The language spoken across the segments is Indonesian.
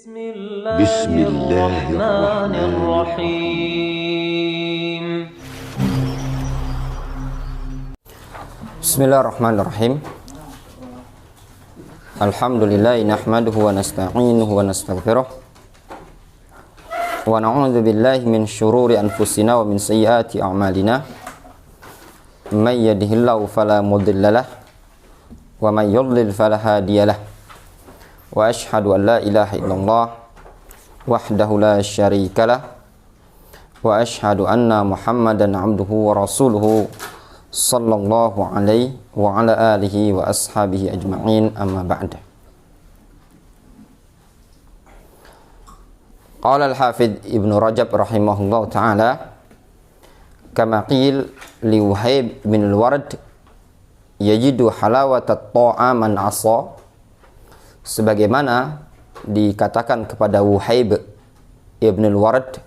بسم الله الرحمن الرحيم بسم الله الرحمن الرحيم الحمد لله نحمده ونستعينه ونستغفره ونعوذ بالله من شرور أنفسنا ومن سيئات أعمالنا من يهده الله فلا مضل له ومن يضلل فلا هادي له وأشهد أن لا إله إلا الله وحده لا شريك له وأشهد أن محمدا عبده ورسوله صلى الله عليه وعلى آله وأصحابه أجمعين أما بعد. قال الحافظ ابن رجب رحمه الله تعالى كما قيل لوهيب بن الورد يجد حلاوة الطاعة من عصى, sebagaimana dikatakan kepada Wuhaib ibn al-Warad,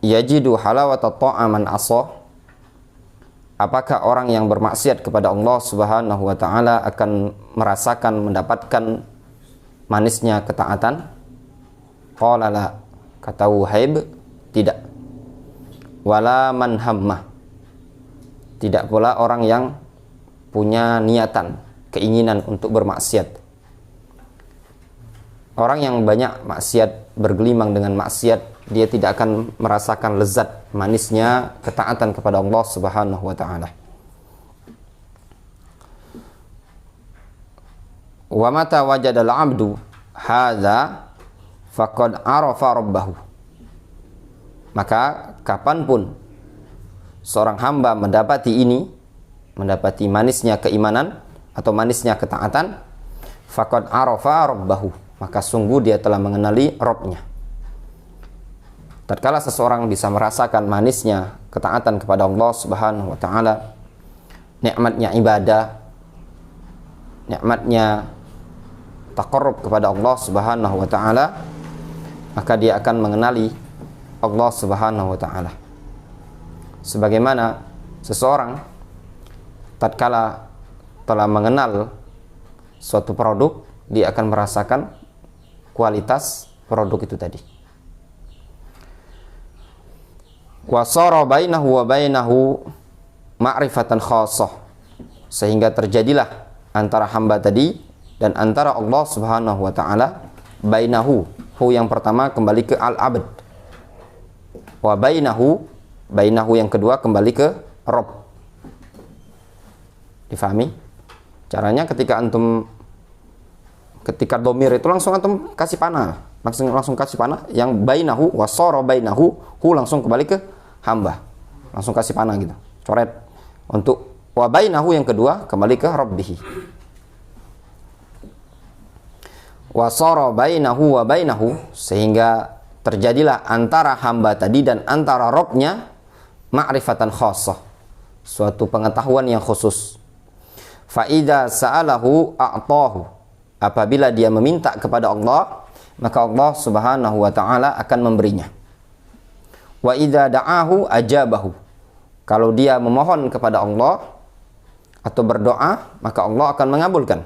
yajidu halawata ta'a man asa, apakah orang yang bermaksiat kepada Allah Subhanahu wa taala akan merasakan, mendapatkan manisnya ketaatan? Qala la, kata Wuhaib, tidak. Wala man hammah, tidak pula orang yang punya niatan, keinginan untuk bermaksiat. Orang yang banyak maksiat, bergelimang dengan maksiat, dia tidak akan merasakan lezat manisnya ketaatan kepada Allah Subhanahu wa taala. Wa mata wajada al-'abdu hadza faqad arafa rabbahu. Maka kapanpun seorang hamba mendapati ini, mendapati manisnya keimanan atau manisnya ketaatan, faqad arafa rabbahu, maka sungguh dia telah mengenali Rabb-nya. Tatkala seseorang bisa merasakan manisnya ketaatan kepada Allah Subhanahu wa taala, nikmatnya ibadah, nikmatnya taqarrub kepada Allah Subhanahu wa taala, maka dia akan mengenali Allah Subhanahu wa taala. Sebagaimana seseorang tatkala telah mengenal suatu produk, dia akan merasakan kualitas produk itu tadi. Wa sara bainahu wa bainahu ma'rifatan khassah, sehingga terjadilah antara hamba tadi dan antara Allah Subhanahu wa taala, bainahu, hu yang pertama kembali ke al-abd, wa bainahu, bainahu yang kedua kembali ke Rabb. Difahami? Caranya ketika domir itu langsung antum kasih panah, langsung kasih panah yang bainahu, wasara bainahu, hu langsung kembali ke hamba, langsung kasih panah gitu, coret. Untuk wa bainahu yang kedua kembali ke rabbihi. Wasara bainahu wa bainahu, sehingga terjadilah antara hamba tadi dan antara Rabb-nya ma'rifatan khassah, suatu pengetahuan yang khusus. Fa'idha sa'alahu a'tahu, apabila dia meminta kepada Allah, maka Allah Subhanahu wa ta'ala akan memberinya. Wa idha da'ahu ajabahu, kalau dia memohon kepada Allah atau berdoa, maka Allah akan mengabulkan.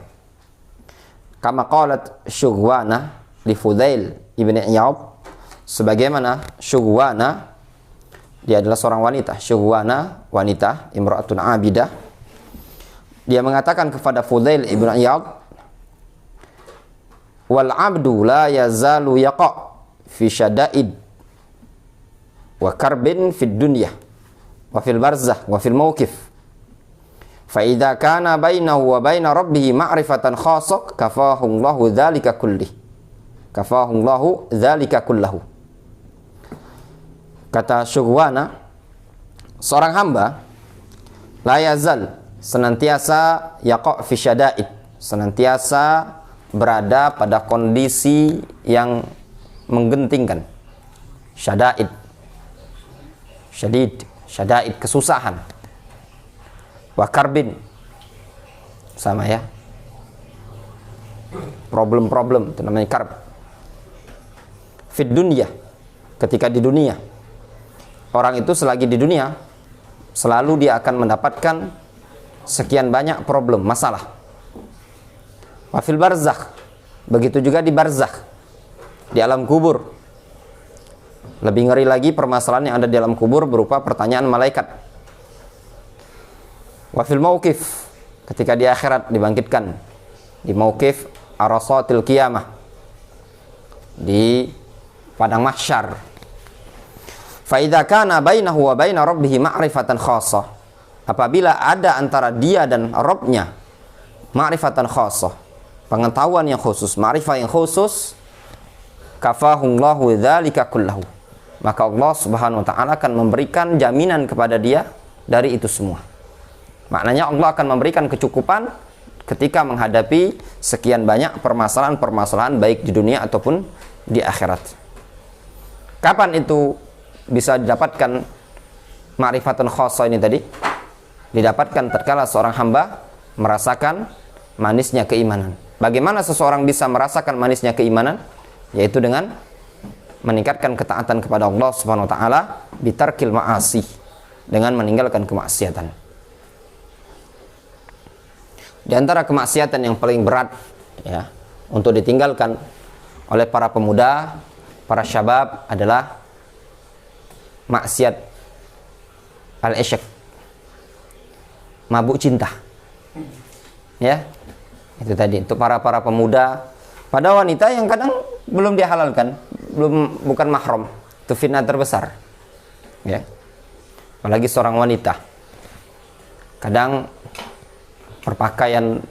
Kama qalat Syughwana li Fudail ibn Iyad, sebagaimana Syughwana, dia adalah seorang wanita, Syughwana, wanita, imra'atun abidah, dia mengatakan kepada Fudail ibn Iyad, wal abdu la yazalu yaqa fi syada'id wa karbin fid dunya wa fil barzakh wa fil mawqif, fa idza kana bainahu wa baina rabbih ma'rifatan khassah kafahu Allahu dzalika kullih, kafahu Allahu dzalika kullahu. Kata Syughwana, seorang hamba la yazal, senantiasa yaqa fi syada'id, senantiasa berada pada kondisi yang menggentingkan. Syada'id, syadid, syada'id, kesusahan. Wa karbin, sama ya, problem-problem, itu namanya karb. Fid dunya, ketika di dunia, orang itu selagi di dunia selalu dia akan mendapatkan sekian banyak problem, masalah. Wafil barzakh, Begitu juga di barzakh, di alam kubur. Lebih ngeri lagi permasalahan yang ada di alam kubur berupa pertanyaan malaikat. Wa fil mauqif, ketika di akhirat dibangkitkan, di mauqif arasatil qiyamah, di padang mahsyar. Fa idza kana bainahu wa baina rabbih ma'rifatan khassah, apabila ada antara dia dan Rabbnya ma'rifatan khassah, pengetahuan yang khusus, ma'rifah yang khusus, kafahullahu dzalika kullahu, maka Allah Subhanahu wa taala akan memberikan jaminan kepada dia dari itu semua. Maknanya Allah akan memberikan kecukupan ketika menghadapi sekian banyak permasalahan-permasalahan baik di dunia ataupun di akhirat. Kapan itu bisa didapatkan ma'rifatun khassah ini tadi? Didapatkan tatkala seorang hamba merasakan manisnya keimanan. Bagaimana seseorang bisa merasakan manisnya keimanan? Yaitu dengan meningkatkan ketaatan kepada Allah Subhanahu wa taala bitarkil ma'asi, dengan meninggalkan kemaksiatan. Di antara kemaksiatan yang paling berat ya untuk ditinggalkan oleh para pemuda, para syabab adalah maksiat al-isyq, mabuk cinta. Ya. Itu tadi untuk para pemuda, pada wanita yang kadang belum dihalalkan, bukan mahram. Itu fitnah terbesar. Ya. Apalagi seorang wanita. Kadang berpakaian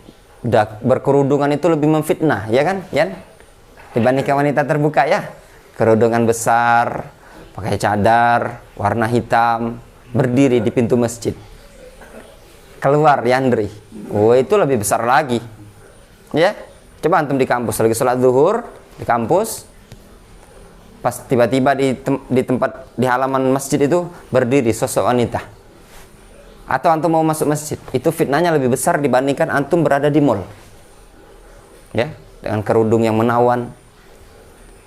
berkerudungan itu lebih memfitnah, ya kan? Yan? Dibandingkan wanita terbuka ya. Kerudungan besar, pakai cadar warna hitam, berdiri di pintu masjid. Keluar Yandri. Oh, itu lebih besar lagi. Ya, coba antum di kampus lagi sholat zuhur di kampus, pas tiba-tiba di tempat di halaman masjid itu berdiri sosok wanita, atau antum mau masuk masjid, itu fitnahnya lebih besar dibandingkan antum berada di mall. Ya, dengan kerudung yang menawan,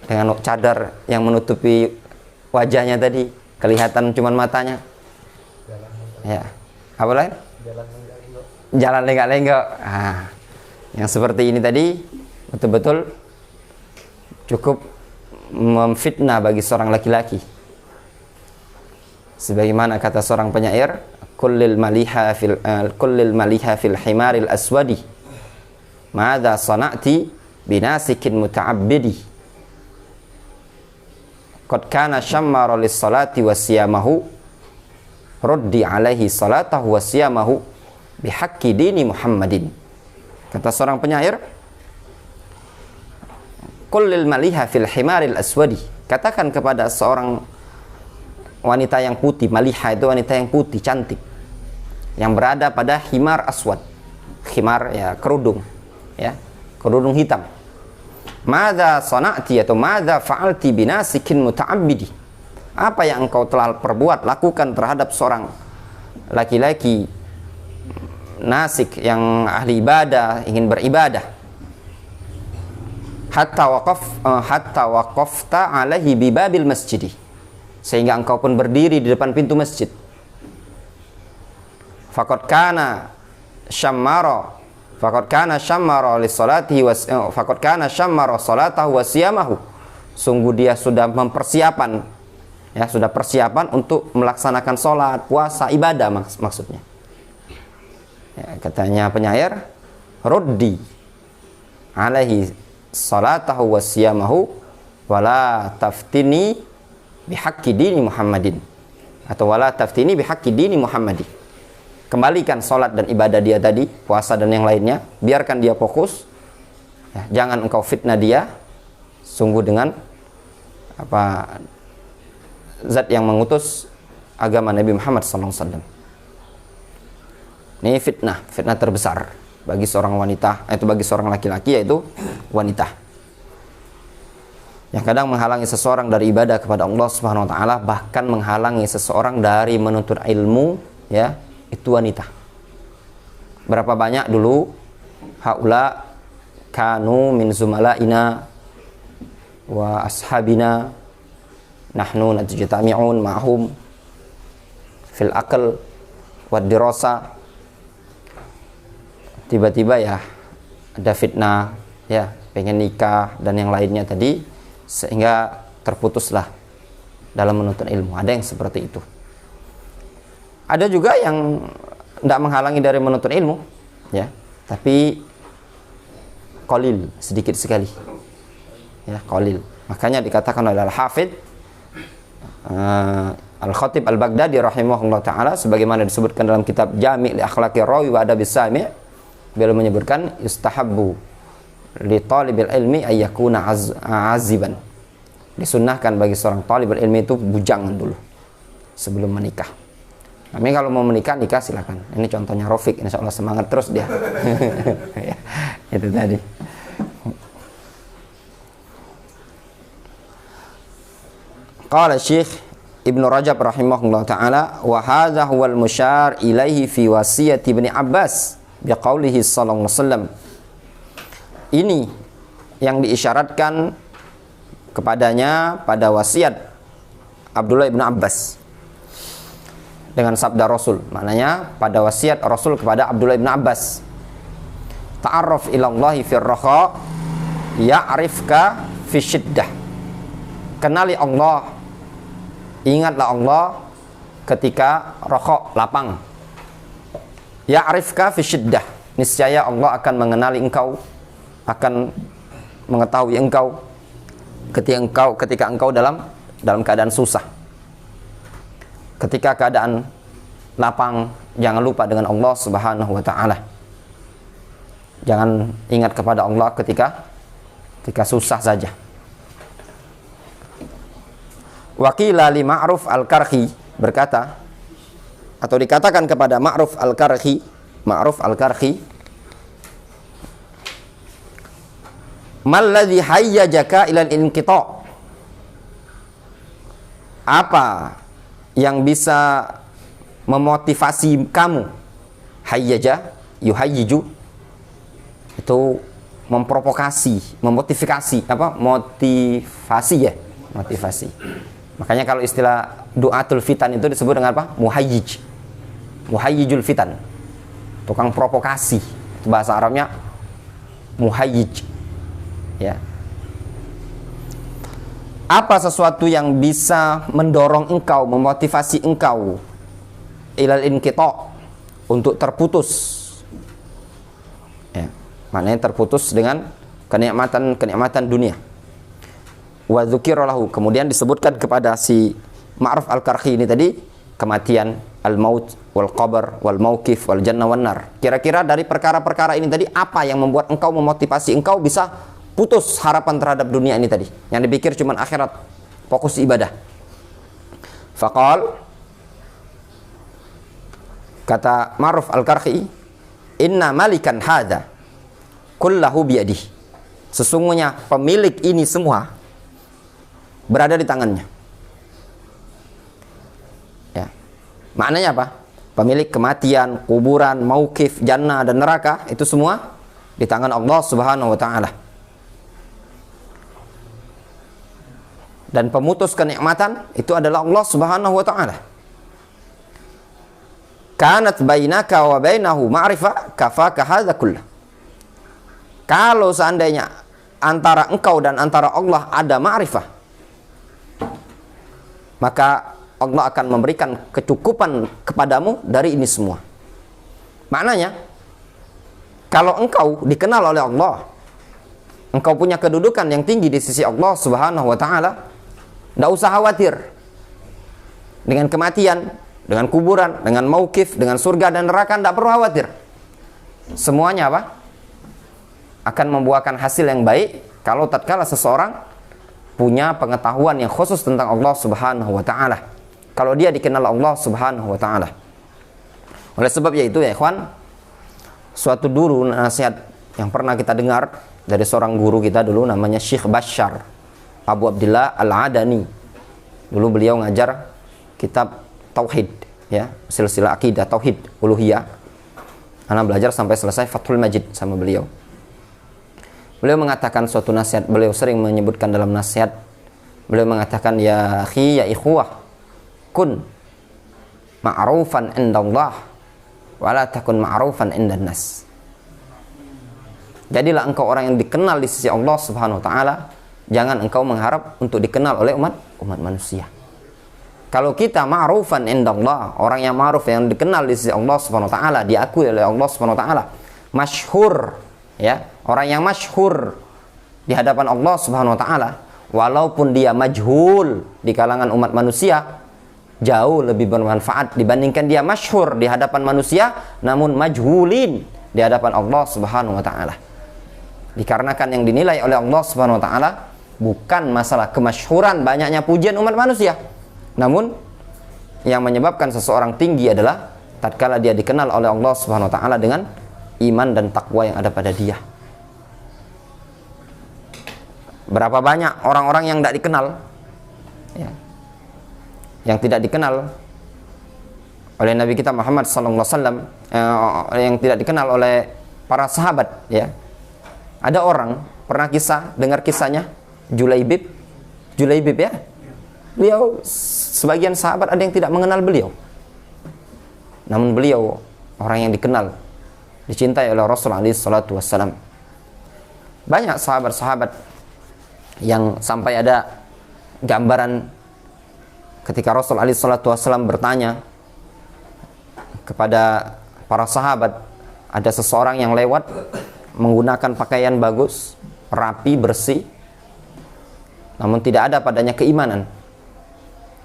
dengan cadar yang menutupi wajahnya tadi, kelihatan cuman matanya. Ya, apa lain? Jalan lenggak-lenggok. Yang seperti ini tadi betul-betul cukup memfitnah bagi seorang laki-laki. Sebagaimana kata seorang penyair, kullil maliha fil himaril aswadi, madza sana'ti binasikin muta'abbidi, qad kana syammara lis salati wasiyamahu, ruddi alaihi salatahu wasiyamahu bihaqqi dini Muhammadin. Kata seorang penyair, kullil maliha fil himaril aswadi, katakan kepada seorang wanita yang putih, maliha itu wanita yang putih, cantik, yang berada pada himar aswad. Himar ya kerudung, ya, kerudung hitam. Madza sana'ti atau madza fa'alti binasikin muta'abbidi, apa yang engkau telah perbuat, lakukan terhadap seorang laki-laki nasik yang ahli ibadah, ingin beribadah, hatta waqafta alaihi bibabil masjid, sehingga engkau pun berdiri di depan pintu masjid. Faqad kana syammara lis-salati faqad kana syammara salatahu wa siyamahu, sungguh dia sudah mempersiapan, ya, sudah persiapan untuk melaksanakan sholat, puasa, ibadah maksudnya. Ya, katanya penyair, ruddi alaihi salatahu wa siyamahu wala taftini bihaqqi dini Muhammadin, atau wala taftini bihaqqi dini Muhammadin. Kembalikan sholat dan ibadah dia tadi, puasa dan yang lainnya, biarkan dia fokus, ya, jangan engkau fitnah dia, sungguh dengan zat yang mengutus agama Nabi Muhammad SAW. Ini fitnah terbesar bagi seorang wanita, itu bagi seorang laki-laki, yaitu wanita. Yang kadang menghalangi seseorang dari ibadah kepada Allah Subhanahu wa taala, bahkan menghalangi seseorang dari menuntut ilmu, ya, itu wanita. Berapa banyak dulu haula kanu min zumalaina wa ashabina nahnu najtami'un ma'hum fil aql wad dirasa. Tiba-tiba ya ada fitnah, ya, pengen nikah dan yang lainnya tadi, sehingga terputuslah dalam menuntut ilmu. Ada yang seperti itu. Ada juga yang tidak menghalangi dari menuntut ilmu, ya, tapi qalil, sedikit sekali, ya, qalil. Makanya dikatakan oleh Al-Hafidh Al-Khatib Al-Baghdadi rahimahullah ta'ala, sebagaimana disebutkan dalam kitab Jami' li Akhlaqir Rawi wa Adabis Sami', beliau menyebutkan istahabbu li talibil ilmi ayyakuna aziban. Disunnahkan bagi seorang talibul ilmi itu bujangan dulu sebelum menikah. Tapi kalau mau menikah, nikah silakan. Ini contohnya Rafiq, insya Allah semangat terus dia. Ya, itu tadi. Qala Syekh Ibnu Rajab rahimahullah ta'ala, wa hadha huwal musyar ilaihi fi wasiyati Ibni Abbas biqaulihi sallallahu alaihi wasallam. Ini yang diisyaratkan kepadanya pada wasiat Abdullah ibn Abbas dengan sabda Rasul. Maknanya pada wasiat Rasul kepada Abdullah ibn Abbas, ta'arraf ilallahi fir raha ya'rifka fi syiddah. Kenali Allah, ingatlah Allah ketika raha, lapang. Ya'rifka fi syiddah, niscaya Allah akan mengenali engkau, akan mengetahui engkau ketika engkau dalam keadaan susah. Ketika keadaan lapang, jangan lupa dengan Allah Subhanahu wa ta'ala. Jangan ingat kepada Allah ketika susah saja. Waqila li Ma'ruf Al-Karhi berkata, atau dikatakan kepada Ma'ruf Al-Karhi, malladhi hayyajaka ilal inqita', apa yang bisa memotivasi kamu? Hayyaja, yuhayyiju, itu memprovokasi, memotivasi, motivasi, ya, motivasi. Makanya kalau istilah du'atul fitan itu disebut dengan apa? Muhayyijul fitan, tukang provokasi. Itu bahasa Arabnya muhayyij, ya. Apa sesuatu yang bisa mendorong engkau, memotivasi engkau ilal inqita', untuk terputus, ya, maknanya terputus dengan kenikmatan dunia. Wa dzukira lahu, kemudian disebutkan kepada si Ma'ruf Al-Karhi ini tadi kematian, al-maut wal qabr wal mauqif wal jannah wan nar. Kira-kira dari perkara-perkara ini tadi, apa yang membuat engkau, memotivasi engkau bisa putus harapan terhadap dunia ini tadi, yang dipikir cuma akhirat, fokus ibadah. Faqal, kata Ma'ruf Al-Karhi, inna malikan hadza kullahu biyadihi, sesungguhnya pemilik ini semua berada di tangannya. Ya. Maknanya apa? Pemilik kematian, kuburan, mauqif, jannah dan neraka, itu semua di tangan Allah Subhanahu wa ta'ala. Dan pemutus kenikmatan itu adalah Allah Subhanahu wa ta'ala. Kanat bainaka wa bainahu ma'rifah kafaka hadza kullah. Kalau seandainya antara engkau dan antara Allah ada ma'rifah, maka Allah akan memberikan kecukupan kepadamu dari ini semua. Maknanya, kalau engkau dikenal oleh Allah, engkau punya kedudukan yang tinggi di sisi Allah Subhanahu wa ta'ala, tidak usah khawatir dengan kematian, dengan kuburan, dengan mauqif, dengan surga dan neraka. Tidak perlu khawatir. Semuanya apa? Akan membuahkan hasil yang baik kalau tatkala seseorang punya pengetahuan yang khusus tentang Allah Subhanahu wa ta'ala, kalau dia dikenal Allah Subhanahu wa ta'ala. Oleh sebab yaitu, ya ikhwan, suatu dulu nasihat yang pernah kita dengar dari seorang guru kita dulu, namanya Syekh Bashar Abu Abdillah Al-Adani. Dulu beliau ngajar kitab Tauhid, ya, silsilah akidah Tauhid Uluhiyah. Anak belajar sampai selesai Fathul Majid sama beliau. Beliau mengatakan suatu nasihat, beliau sering menyebutkan dalam nasihat, beliau mengatakan, ya akhi, ya ikhwah, kun ma'rufan indallah wa la takun ma'rufan indan nas. Jadilah engkau orang yang dikenal di sisi Allah Subhanahu wa taala. Jangan engkau mengharap untuk dikenal oleh umat manusia. Kalau kita ma'rufan indallah, orang yang ma'ruf yang dikenal di sisi Allah Subhanahu wa taala, diakui oleh Allah Subhanahu wa taala, masyhur, ya, orang yang masyhur di hadapan Allah Subhanahu wa taala, walaupun dia majhul di kalangan umat manusia, jauh lebih bermanfaat dibandingkan dia masyhur di hadapan manusia namun majhulin di hadapan Allah Subhanahu wa taala. Dikarenakan yang dinilai oleh Allah Subhanahu wa taala bukan masalah kemasyhuran, banyaknya pujian umat manusia, namun yang menyebabkan seseorang tinggi adalah tatkala dia dikenal oleh Allah Subhanahu wa taala dengan iman dan takwa yang ada pada dia. Berapa banyak orang-orang yang tidak dikenal, ya, yang tidak dikenal oleh Nabi kita Muhammad SAW, yang tidak dikenal oleh para sahabat, ya. Ada orang pernah dengar kisahnya Julaibib, ya. Beliau, sebagian sahabat ada yang tidak mengenal beliau, namun beliau orang yang dikenal, dicintai oleh Rasulullah SAW. Banyak sahabat-sahabat yang sampai ada gambaran ketika Rasulullah SAW bertanya kepada para sahabat, ada seseorang yang lewat menggunakan pakaian bagus, rapi, bersih, namun tidak ada padanya keimanan,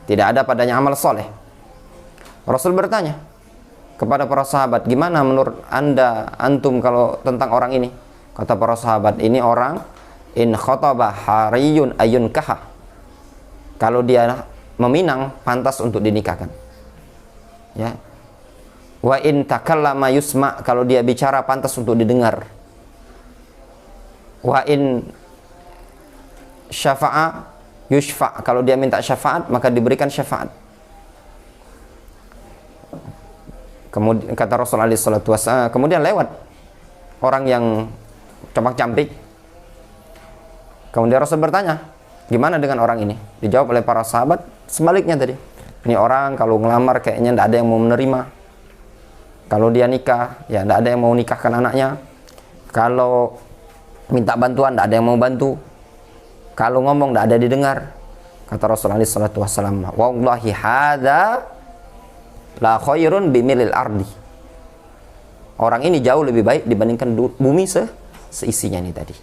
tidak ada padanya amal soleh. Rasul bertanya kepada para sahabat, gimana menurut antum kalau tentang orang ini? Kata para sahabat, ini orang in khotobah hariyun ayun kaha, kalau dia meminang pantas untuk dinikahkan, ya. Wa in takallama yusma, kalau dia bicara pantas untuk didengar. Wa in syafa'a yushfa, kalau dia minta syafaat maka diberikan syafaat. Kemudian kata Rasulullah SAW, kemudian lewat orang yang campak-campik. Kemudian Rasul bertanya, gimana dengan orang ini? Dijawab oleh para sahabat sebaliknya tadi. Ini orang kalau ngelamar kayaknya tidak ada yang mau menerima. Kalau dia nikah, ya tidak ada yang mau nikahkan anaknya. Kalau minta bantuan, tidak ada yang mau bantu. Kalau ngomong, tidak ada didengar. Kata Rasulullah SAW, wallahi hadza la khairun bimilil ardi. Orang ini jauh lebih baik dibandingkan bumi seisinya ini tadi.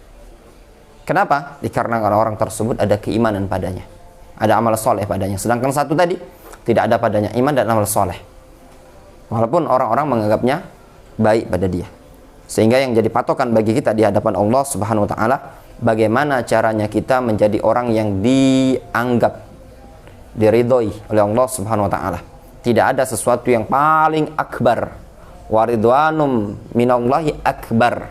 Kenapa? Dikarenakan orang tersebut ada keimanan padanya, ada amal soleh padanya. Sedangkan satu tadi tidak ada padanya iman dan amal soleh, walaupun orang-orang menganggapnya baik pada dia. Sehingga yang jadi patokan bagi kita di hadapan Allah Subhanahu wa taala, bagaimana caranya kita menjadi orang yang dianggap, diridhoi oleh Allah Subhanahu wa taala. Tidak ada sesuatu yang paling akbar, waridwanum minallahi akbar.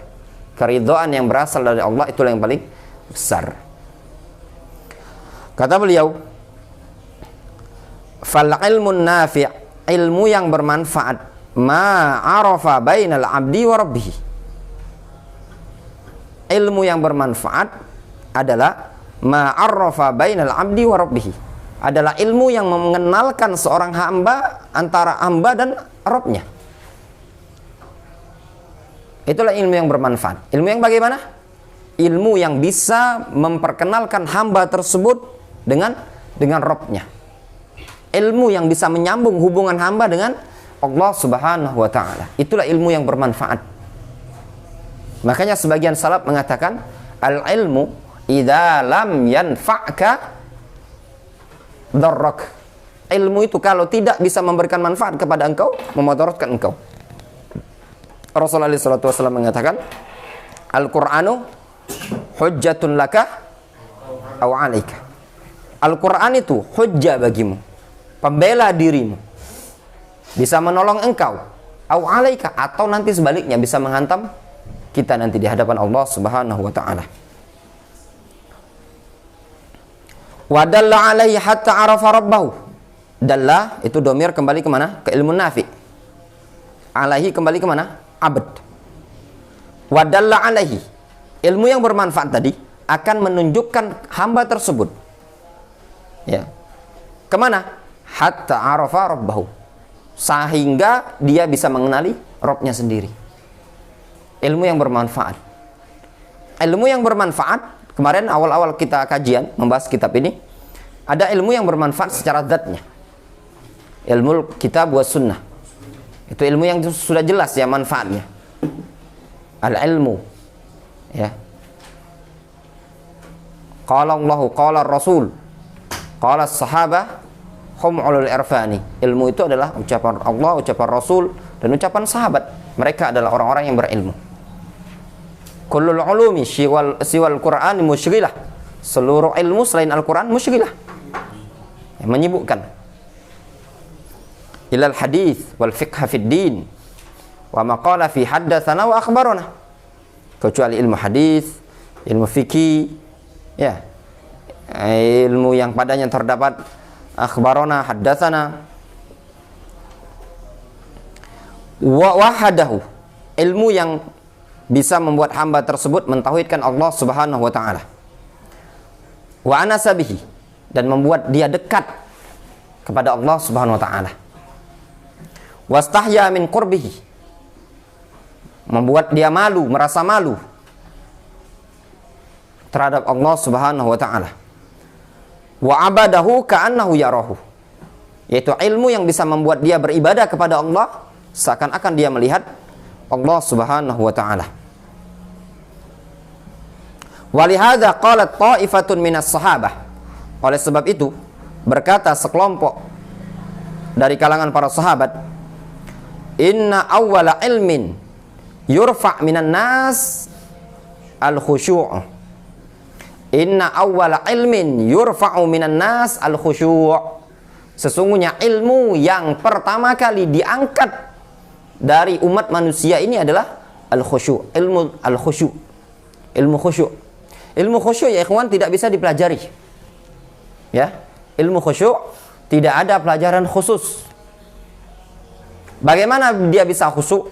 Keridhaan yang berasal dari Allah itulah yang paling besar. Kata beliau, fal ilmun nafi', ilmu yang bermanfaat, ma arafa bainal abdi wa rabbih. Ilmu yang bermanfaat adalah ma arafa bainal abdi wa rabbih, adalah ilmu yang mengenalkan seorang hamba antara hamba dan Rabbnya. Itulah ilmu yang bermanfaat. Ilmu yang bagaimana? Ilmu yang bisa memperkenalkan hamba tersebut dengan Rabbnya. Ilmu yang bisa menyambung hubungan hamba dengan Allah Subhanahu wa ta'ala. Itulah ilmu yang bermanfaat. Makanya sebagian salaf mengatakan, al-ilmu idza lam yanfa'ka darrak. Ilmu itu kalau tidak bisa memberikan manfaat kepada engkau, memudaratkan engkau. Rasulullah SAW mengatakan, Al-Qur'anu hujjatun laka aw 'alaika. Al-Qur'an itu hujjah bagimu, pembela dirimu, bisa menolong engkau, aw 'alaika, atau nanti sebaliknya bisa menghantam kita nanti di hadapan Allah Subhanahu wa ta'ala. Wa dalla 'alaihi hatta 'arafa rabbahu. Dalla itu domir kembali ke mana? Ke ilmu nafi'. Alaihi kembali ke mana? Abad. Wa dalla 'alaihi, ilmu yang bermanfaat tadi akan menunjukkan hamba tersebut, ya, kemana? Hatta 'arafa rabbahu, sehingga dia bisa mengenali Rabbnya sendiri. Ilmu yang bermanfaat. ilmu yang bermanfaat, kemarin awal-awal kita kajian membahas kitab ini, ada ilmu yang bermanfaat secara zatnya. Ilmu kitab wa sunnah. Itu ilmu yang sudah jelas ya manfaatnya. Al-ilmu. Ya. Qala Allahu, qala Rasul, qala sahabah, hum ulul irfani. Ilmu itu adalah ucapan Allah, ucapan Rasul, dan ucapan sahabat. Mereka adalah orang-orang yang berilmu. Kullul ulumi siwal Qur'an musyghilah. Seluruh ilmu selain Al-Quran musyghilah. Yang menyibukkan. Ilal hadis wal fiqh fid din wa maqala fi haddatsana wa akhbarana. Kecuali ilmu hadis, ilmu fikih, ya. Ilmu yang padanya terdapat akhbarana, haddatsana. Wa wahadahu, ilmu yang bisa membuat hamba tersebut mentauhidkan Allah Subhanahu wa taala. Wa anasabihi, dan membuat dia dekat kepada Allah Subhanahu wa taala. Wastahya min qurbihi, membuat dia malu, merasa malu terhadap Allah Subhanahu wa taala. Wa abadahu ka'annahu yarahu, yaitu ilmu yang bisa membuat dia beribadah kepada Allah seakan-akan dia melihat Allah Subhanahu wa taala. Walihadza qalat ta'ifatun minas sahabah, oleh sebab itu berkata sekelompok dari kalangan para sahabat, inna awwala ilmin yurfa' minan nas al-khusyu'. Inna awwala ilmin yurfa'u minan nas al-khusyu'. Sesungguhnya ilmu yang pertama kali diangkat dari umat manusia ini adalah al-khusyu', ilmu al-khusyu'. Ilmu khusyu'. Ilmu khusyu' ya ikhwan tidak bisa dipelajari. Ya, ilmu khusyuk tidak ada pelajaran khusus. Bagaimana dia bisa khusyuk?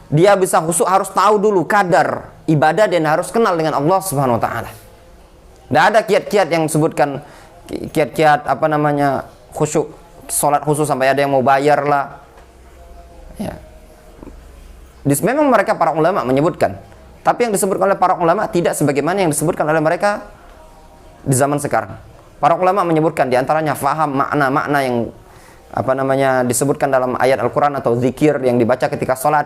Dia bisa khusyuk harus tahu dulu kadar ibadah dan harus kenal dengan Allah Subhanahu wa taala. Tidak ada kiat-kiat yang disebutkan kiat-kiat apa namanya khusyuk, salat khusus sampai ada yang mau bayar lah. Ya. Memang mereka para ulama menyebutkan, tapi yang disebutkan oleh para ulama tidak sebagaimana yang disebutkan oleh mereka di zaman sekarang. Para ulama menyebutkan diantaranya faham makna-makna yang apa namanya disebutkan dalam ayat Al-Quran atau zikir yang dibaca ketika sholat,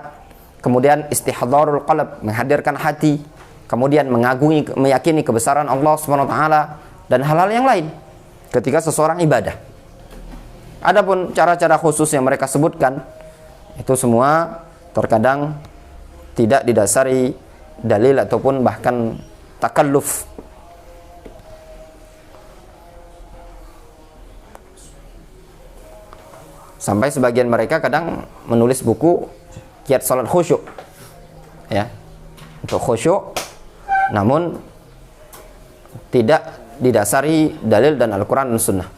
kemudian istihdarul qalb, menghadirkan hati, kemudian mengagumi, meyakini kebesaran Allah Subhanahu wa taala, dan hal-hal yang lain ketika seseorang ibadah. Adapun cara-cara khusus yang mereka sebutkan itu semua terkadang tidak didasari dalil ataupun bahkan takalluf. Sampai sebagian mereka kadang menulis buku kiat salat khusyuk, ya, untuk khusyuk, namun tidak didasari dalil dan Al-Quran dan Sunnah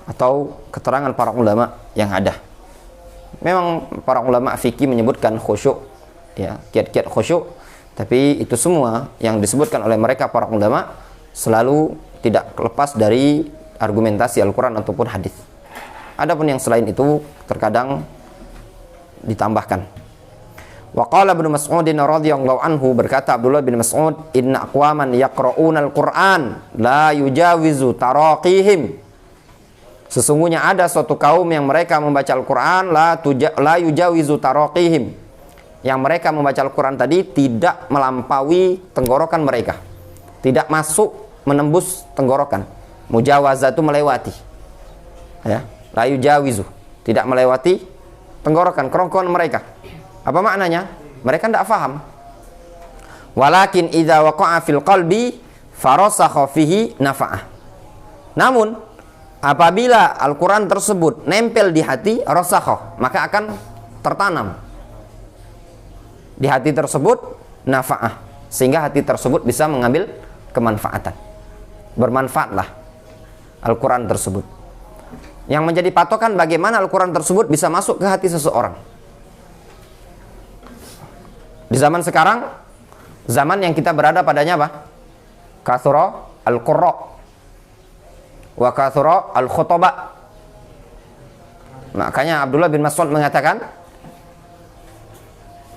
atau keterangan para ulama yang ada. Memang para ulama fikih menyebutkan khusyuk, ya, kiat-kiat khusyuk, tapi itu semua yang disebutkan oleh mereka para ulama selalu tidak lepas dari argumentasi Al-Quran ataupun hadis. Adapun yang selain itu terkadang ditambahkan. Wa qala Ibnu Mas'ud radhiyallahu anhu, berkata Abdullah bin Mas'ud, inna aqwaman yaqra'una al-Qur'an la yujawizu taraqihim. Sesungguhnya ada suatu kaum yang mereka membaca Al-Qur'an la yujawizu taraqihim. Yang mereka membaca Al-Qur'an tadi tidak melampaui tenggorokan mereka. Tidak masuk menembus tenggorokan. Mujawazah itu melewati. Ya. La yujawizu, tidak melewati tenggorokan, kerongkongan mereka. Apa maknanya? Mereka tidak faham. Walakin idza waqa'a fil qalbi farasakha fihi nafa'ah. Namun apabila Al-Qur'an tersebut nempel di hati, rasakha, maka akan tertanam di hati tersebut nafa'ah, sehingga hati tersebut bisa mengambil kemanfaatan. Bermanfaatlah Al-Qur'an tersebut. Yang menjadi patokan bagaimana Al-Quran tersebut bisa masuk ke hati seseorang. Di zaman sekarang, zaman yang kita berada padanya apa? Kathura al-qurra wa kathura al-khutaba. Makanya Abdullah bin Mas'ud mengatakan,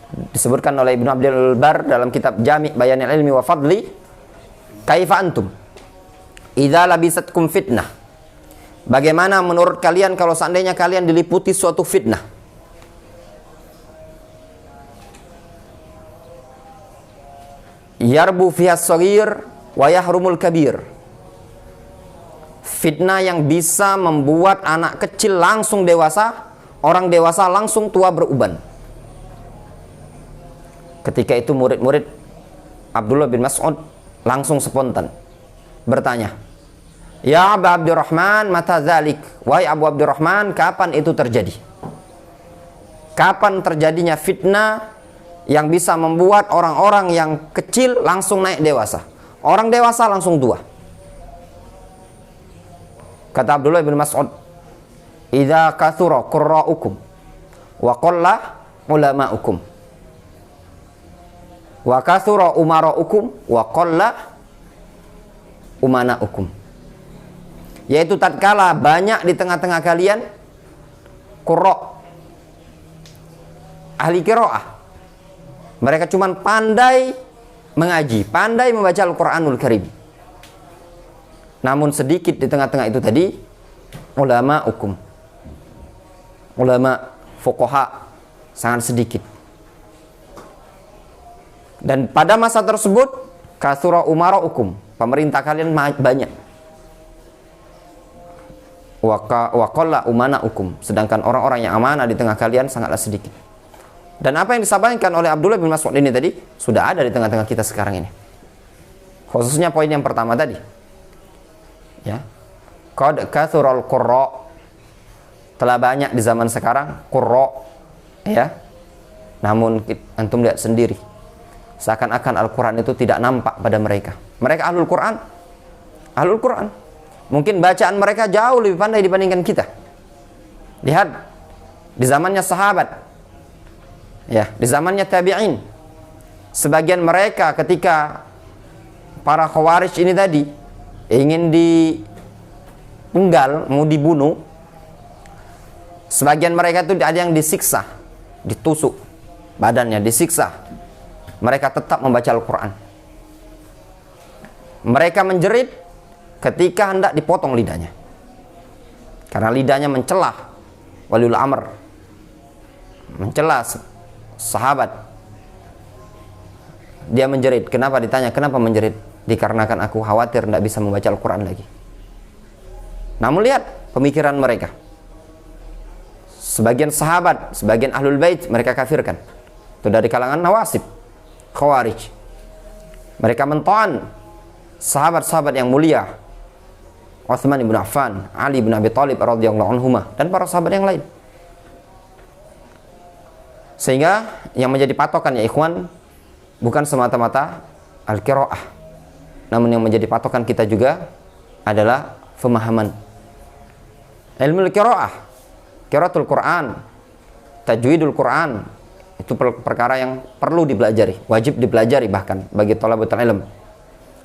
Disebutkan oleh Ibnu Abdul Bar dalam kitab Jami' Bayanil Ilmi wa Fadli, kaifa antum idza labisatkum fitnah. Bagaimana menurut kalian kalau seandainya kalian diliputi suatu fitnah? Yarbu fiha shaghir wa yahrumul kabir. Fitnah yang bisa membuat anak kecil langsung dewasa, orang dewasa langsung tua beruban. Ketika itu murid-murid Abdullah bin Mas'ud langsung spontan bertanya, "Ya Abu Abdurrahman, mata zalik?" Wahai Abu Abdurrahman, kapan itu terjadi? Kapan terjadinya fitnah yang bisa membuat orang-orang yang kecil langsung naik dewasa, orang dewasa langsung tua? Kata Abdullah bin Mas'ud, "Idza kathura qurra'ukum wa qalla ulama'ukum wa kathura umara'ukum wa qalla umana'ukum." Yaitu tatkala banyak di tengah-tengah kalian qurra', ahli qiraah, mereka cuma pandai mengaji, pandai membaca Al-Quranul Karim. Namun sedikit di tengah-tengah itu tadi ulama'ukum, ulama fuqaha, sangat sedikit. Dan pada masa tersebut kathura umara'ukum, pemerintah kalian banyak. Wa qalla umana'ukum, sedangkan orang-orang yang amanah di tengah kalian sangatlah sedikit. Dan apa yang disampaikan oleh Abdullah bin Mas'ud ini tadi sudah ada di tengah-tengah kita sekarang ini. Khususnya poin yang pertama tadi. Ya. Qad kathural qurra, telah banyak di zaman sekarang qurra, ya. Namun antum lihat sendiri, seakan-akan Al-Quran itu tidak nampak pada mereka. Mereka ahlul Quran, ahlul Quran. Mungkin bacaan mereka jauh lebih pandai dibandingkan kita. Lihat di zamannya sahabat, ya, di zamannya tabi'in, sebagian mereka ketika para khawarij ini tadi ingin dipenggal, mau dibunuh, sebagian mereka itu ada yang disiksa, ditusuk badannya, disiksa. Mereka tetap membaca Al-Quran. Mereka menjerit ketika hendak dipotong lidahnya, karena lidahnya mencelah waliul amr, mencelah sahabat. Dia menjerit. Kenapa? Ditanya kenapa menjerit? Dikarenakan aku khawatir tidak bisa membaca Al-Quran lagi. Namun lihat pemikiran mereka. Sebagian sahabat, sebagian ahlul bait mereka kafirkan. Itu dari kalangan nawasib, khawarij. Mereka mentoan sahabat-sahabat yang mulia, Utsman bin Affan, Ali bin Abi Thalib radhiyallahu anhuma, dan para sahabat yang lain. Sehingga yang menjadi patokan ya ikhwan bukan semata-mata al-qiraah, namun yang menjadi patokan kita juga adalah pemahaman ilmu al-qiraah, qiraatul Quran, tajwidul Quran. Itu perkara yang perlu dipelajari, wajib dipelajari bahkan bagi thalabatul ilm.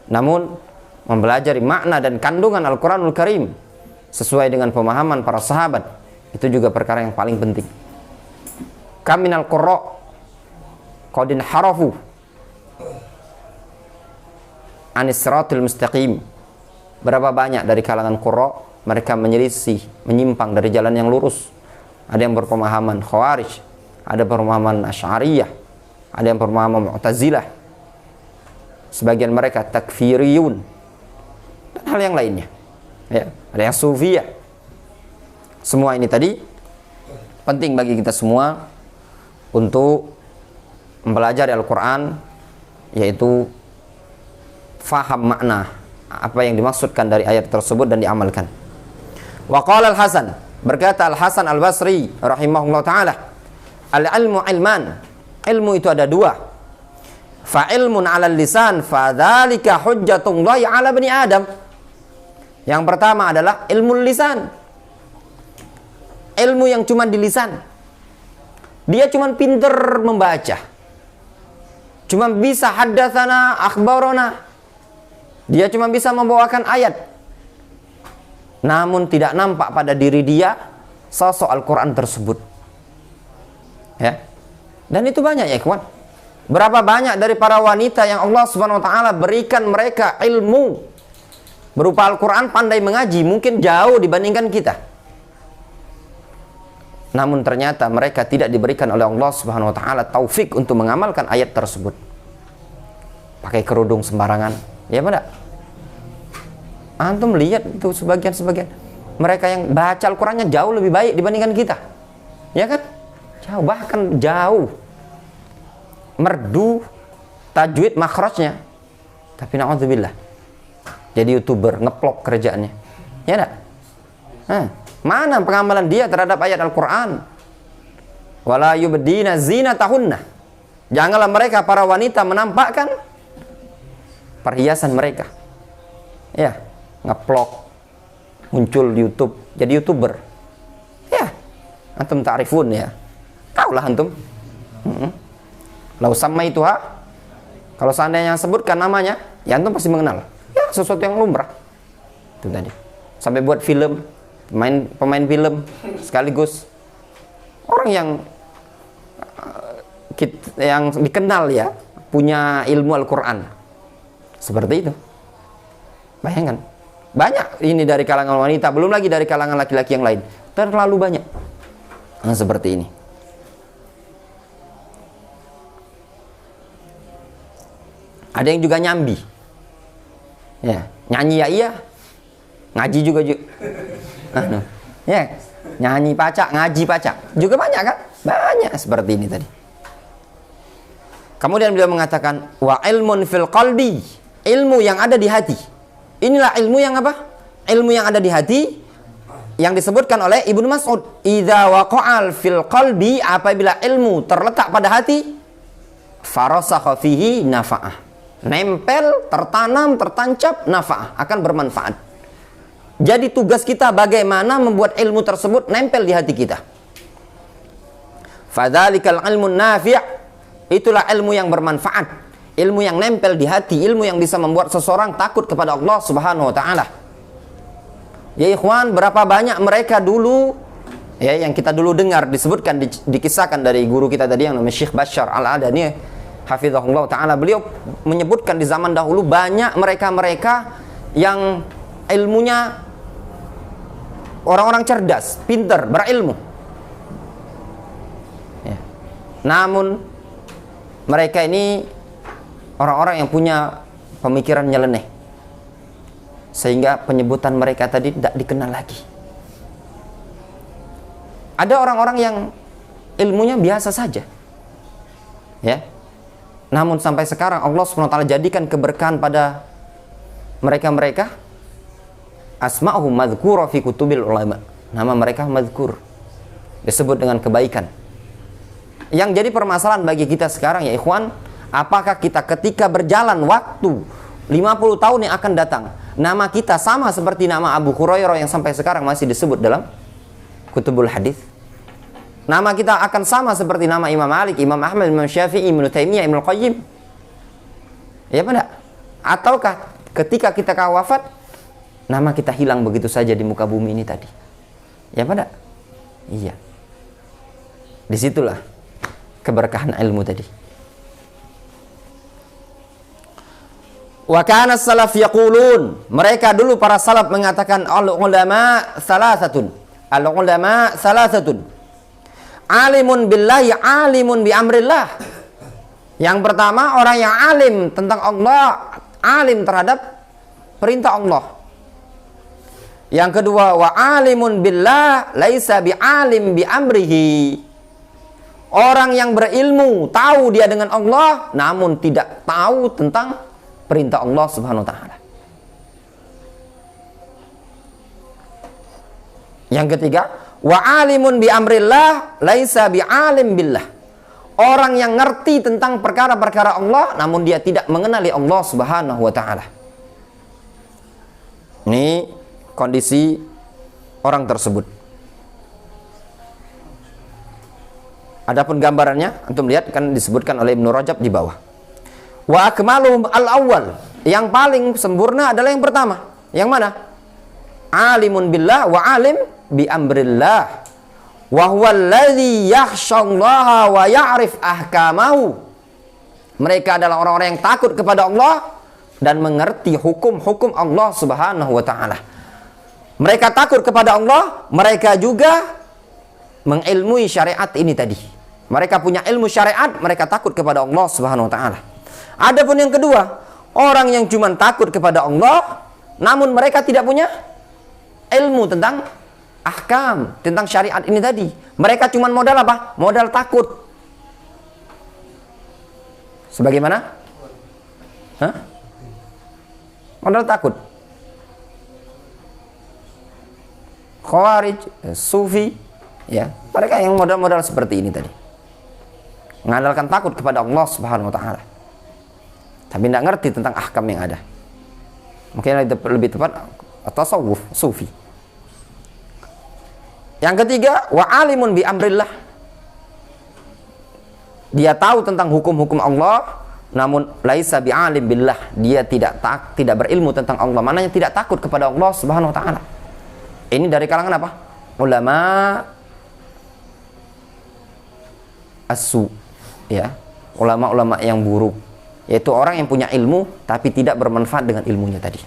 Namun mempelajari makna dan kandungan Al-Quranul Karim sesuai dengan pemahaman para sahabat, itu juga perkara yang paling penting. Kaminal qurra qadin harafu anis siratil mustaqim. Berapa banyak dari kalangan qurra mereka menyelisih, menyimpang dari jalan yang lurus. Ada yang berpemahaman khawarij, ada pemahaman asy'ariyah, ada yang berpemahaman mu'tazilah, sebagian mereka takfiriyun, dan hal yang lainnya, ya, ada yang sufiyah. Semua ini tadi penting bagi kita semua untuk mempelajari Al-Quran, yaitu faham makna apa yang dimaksudkan dari ayat tersebut dan diamalkan. Wa qala Al-Hasan, berkata Al-Hasan Al-Basri rahimahullah ta'ala, al-ilmu ilman, ilmu itu ada dua. Fa ilmun 'alal lisan fa dzalika hujjatullahi 'ala bani Adam. Yang pertama adalah ilmu lisan, ilmu yang cuma di lisan. Dia cuma pinter membaca, cuma bisa haddatsana akhbarana, dia cuma bisa membawakan ayat, namun tidak nampak pada diri dia sosok Al-Quran tersebut, ya. Dan itu banyak ya ikhwan. Berapa banyak dari para wanita yang Allah Subhanahu wa taala berikan mereka ilmu berupa Al-Qur'an, pandai mengaji, mungkin jauh dibandingkan kita. Namun ternyata mereka tidak diberikan oleh Allah Subhanahu wa taala taufik untuk mengamalkan ayat tersebut. Pakai kerudung sembarangan. Ya benar? Antum lihat itu sebagian-sebagian mereka yang baca Al-Qur'annya jauh lebih baik dibandingkan kita. Ya kan? Jauh, bahkan jauh. Merdu tajwid makhrajnya. Tapi na'udzubillah jadi YouTuber, ngeplok kerjaannya. Ya enggak? Mana pengamalan dia terhadap ayat Al-Qur'an? Wala yubdina zinatahunna. Janganlah mereka para wanita menampakkan perhiasan mereka. Ya, ngeplok, muncul di YouTube, jadi YouTuber. Ya, antum ta'rifun ya. Taulah antum. Lau sama itu kalau seandainya sebutkan namanya, ya antum pasti mengenal. Ya, sesuatu yang lumrah. Itu tadi. Sampai buat film, pemain film sekaligus orang yang dikenal ya, punya ilmu Al-Qur'an. Seperti itu. Bayangkan. Banyak ini dari kalangan wanita, belum lagi dari kalangan laki-laki yang lain. Terlalu banyak. Nah, seperti ini. Ada yang juga nyambi. Ya, nyanyi ya iya. Ngaji juga. Ya, nyanyi pacak, ngaji pacak. Juga banyak kan? Banyak seperti ini tadi. Kemudian beliau mengatakan wa ilmun fil qalbi, ilmu yang ada di hati. Inilah ilmu yang apa? Ilmu yang ada di hati yang disebutkan oleh Ibnu Mas'ud, idza waqa'al fil qalbi, apabila ilmu terletak pada hati, farasakha fihi nafa'ah. Nempel, tertanam, tertancap, nafa'ah, akan bermanfaat. Jadi tugas kita bagaimana membuat ilmu tersebut nempel di hati kita. Fadzalikal ilmun nafi', itulah ilmu yang bermanfaat, ilmu yang nempel di hati, ilmu yang bisa membuat seseorang takut kepada Allah Subhanahu wa taala. Ya ikhwan, berapa banyak mereka dulu ya yang kita dulu dengar disebutkan, dikisahkan dari guru kita tadi yang namanya Syekh Bashar Al-Adani hafizahullah ta'ala. Beliau menyebutkan di zaman dahulu banyak mereka-mereka yang ilmunya orang-orang cerdas, pintar, berilmu ya. Namun mereka ini orang-orang yang punya pemikiran nyeleneh, sehingga penyebutan mereka tadi tidak dikenal lagi. Ada orang-orang yang ilmunya biasa saja ya, namun sampai sekarang Allah SWT jadikan keberkahan pada mereka-mereka. Asma'uhum madhkura fi kutubil ulama. Nama mereka madhkur, disebut dengan kebaikan. Yang jadi permasalahan bagi kita sekarang ya ikhwan, apakah kita ketika berjalan waktu 50 tahun yang akan datang, nama kita sama seperti nama Abu Hurairah yang sampai sekarang masih disebut dalam kutubul hadis? Nama kita akan sama seperti nama Imam Malik, Imam Ahmad, Imam Syafi'i, Ibnu Taimiyah, Ibnu Qayyim? Ya benar? Ataukah ketika kita wafat, nama kita hilang begitu saja di muka bumi ini tadi? Ya benar? Iya. Disitulah keberkahan ilmu tadi. Wa kana salaf yaqulun, mereka dulu para salaf mengatakan al-ulama salasatun. Al-ulama salasatun. Alimun billahi, alimun bi amrillah. Yang pertama, orang yang alim tentang Allah, alim terhadap perintah Allah. Yang kedua, wa alimun billah laisa bi alim bi amrihi. Orang yang berilmu, tahu dia dengan Allah, namun tidak tahu tentang perintah Allah Subhanahu wa taala. Yang ketiga, wa alimun bi amrillah laisa bi alim billah. Orang yang ngerti tentang perkara-perkara Allah, namun dia tidak mengenali Allah Subhanahu wa taala. Ini kondisi orang tersebut. Adapun gambarannya antum lihat kan disebutkan oleh Ibnu Rajab di bawah. Wa akmaluhum al-awwal, yang paling sempurna adalah yang pertama. Yang mana? Alimun billah wa alim bi amrillah Wa huwallazi yakhshallaha wa ya'rif ahkamahu. Mereka adalah orang-orang yang takut kepada Allah dan mengerti hukum-hukum Allah Subhanahu wa taala. Mereka takut kepada Allah, mereka juga mengilmui syariat ini tadi. Mereka punya ilmu syariat, mereka takut kepada Allah Subhanahu wa taala. Adapun yang kedua, orang yang cuma takut kepada Allah namun mereka tidak punya ilmu tentang ahkam, tentang syariat ini tadi. Mereka cuma modal apa? Modal takut. Sebagaimana? Hah? Modal takut. Khawarij, Sufi, ya, mereka yang modal-modal seperti ini tadi. Mengandalkan takut kepada Allah Subhanahu wa taala. Tapi tidak ngerti tentang ahkam yang ada. Mungkin lebih tepat tasawuf, sufi. Yang ketiga, wa alimun bi amrillah. Dia tahu tentang hukum-hukum Allah, namun laisa bi alim billah. Dia tidak berilmu tentang Allah. Mananya tidak takut kepada Allah Subhanahu wa taala. Ini dari kalangan apa? Ulama as-su, ya. Ulama-ulama yang buruk, yaitu orang yang punya ilmu tapi tidak bermanfaat dengan ilmunya tadi.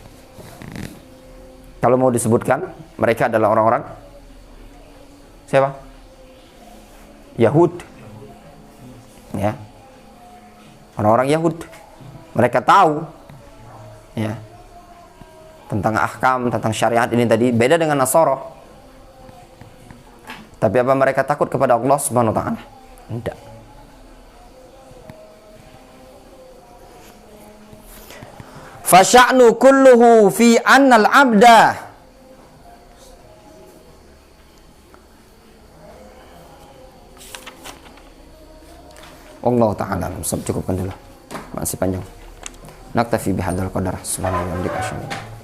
Kalau mau disebutkan, mereka adalah orang-orang siapa? Yahud, ya, orang-orang Yahud. Mereka tahu, ya, tentang ahkam, tentang syariat ini tadi. Beda dengan Nasara. Tapi apa mereka takut kepada Allah Subhanahu wa taala? Tidak. Fasya'nu kulluhu fi annal abda. Allah ta'ala cukupkan dulu, masih panjang. Naktafi bihadzal qadar. Subhanallah wa bihamdihi.